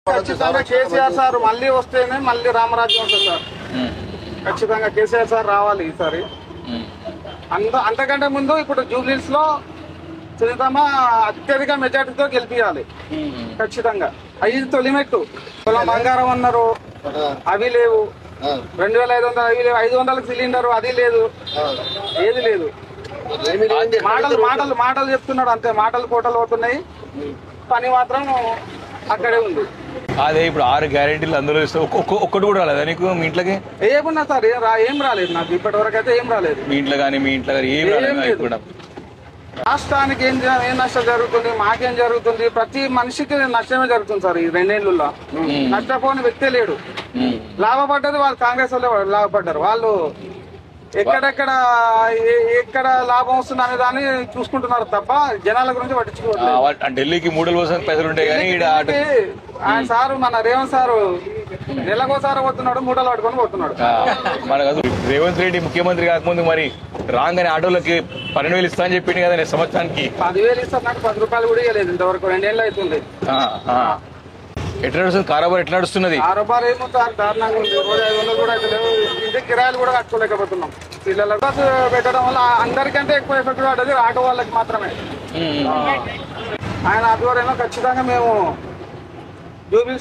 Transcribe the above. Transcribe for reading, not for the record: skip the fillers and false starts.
ఖచ్చితంగా కేసీఆర్ సార్ మళ్ళీ వస్తేనే మళ్ళీ రామరాజ్యం ఉంటుంది సార్. ఖచ్చితంగా కేసీఆర్ సార్ రావాలి ఈసారి. అంతకంటే ముందు ఇప్పుడు జూబ్లీస్ లో సునీతమ్మ అత్యధిక మెజార్టీతో గెలిపియాలి ఖచ్చితంగా. అవి తొలిమెట్టు. పొలం బంగారం అన్నారు, అవి లేవు. 2500 అవి లేవు. 500కి సిలిండర్ అది లేదు, ఏది లేదు. మాటలు చెప్తున్నాడు అంతే. మాటలు కోటలు అవుతున్నాయి, పని మాత్రం అక్కడే ఉంది. అదే ఇప్పుడు 6 గ్యారెంటీలు అందులో ఒక్కటి కూడా రాలేదా నీకు మీ ఇంట్లోకి? ఏమున్నా సార్ ఏం రాలేదు నాకు ఇప్పటి వరకు అయితే. ఏం రాలేదు మీ ఇంట్లో కానీ మీ ఇంట్లో కానీ ఏం రాలేదు. రాష్ట్రానికి ఏం నష్టం జరుగుతుంది, మాకేం జరుగుతుంది? ప్రతి మనిషికి నష్టమే జరుగుతుంది సార్ ఈ 2 ఏళ్లలో. నష్టపోని వ్యక్తే లేడు. లాభపడ్డది వాళ్ళు కాంగ్రెస్ వాళ్ళే లాభపడ్డారు. వాళ్ళు ఎక్కడ లాభం వస్తుంది అనే దాన్ని చూసుకుంటున్నారు తప్ప జనాల గురించి పట్టించుకోవట్లేదు. ఢిల్లీకి 3 రోజులు పైసలు ఉంటాయి కానీ ఆయన సారు మన రేవంత్ సారు నెలకోసారి పోతున్నాడు, మూటలు పట్టుకొని పోతున్నాడు. మనకు రేవంత్ రెడ్డి ముఖ్యమంత్రి కాకముందు మరి రాగానే ఆటోలకి 12,000 ఇస్తా అని చెప్పింది కదా సంవత్సరానికి. 10,000 ఇస్తారు, నాకు 10 రూపాయలు కూడా ఇవ్వలేదు ఇంతవరకు. 2 ఏళ్ళు అవుతుంది. ఎట్లా నడుస్తుంది కారోబార్? ఎట్లా నడుస్తున్నది కారోబార్? ఏమో సార్ దారుణంగా ఉంది. 500 కూడా అయితే లేవు. ఇంటికి కిరాయిలు కూడా కట్టుకోలేకపోతున్నాం. పిల్లలకు పెట్టడం వల్ల అందరికంటే ఎక్కువ ఎఫెక్ట్ పడ్డది ఆటో వాళ్ళకి మాత్రమే. ఆయన ఆధ్వర్యంలో ఖచ్చితంగా మేము జూబ్లీ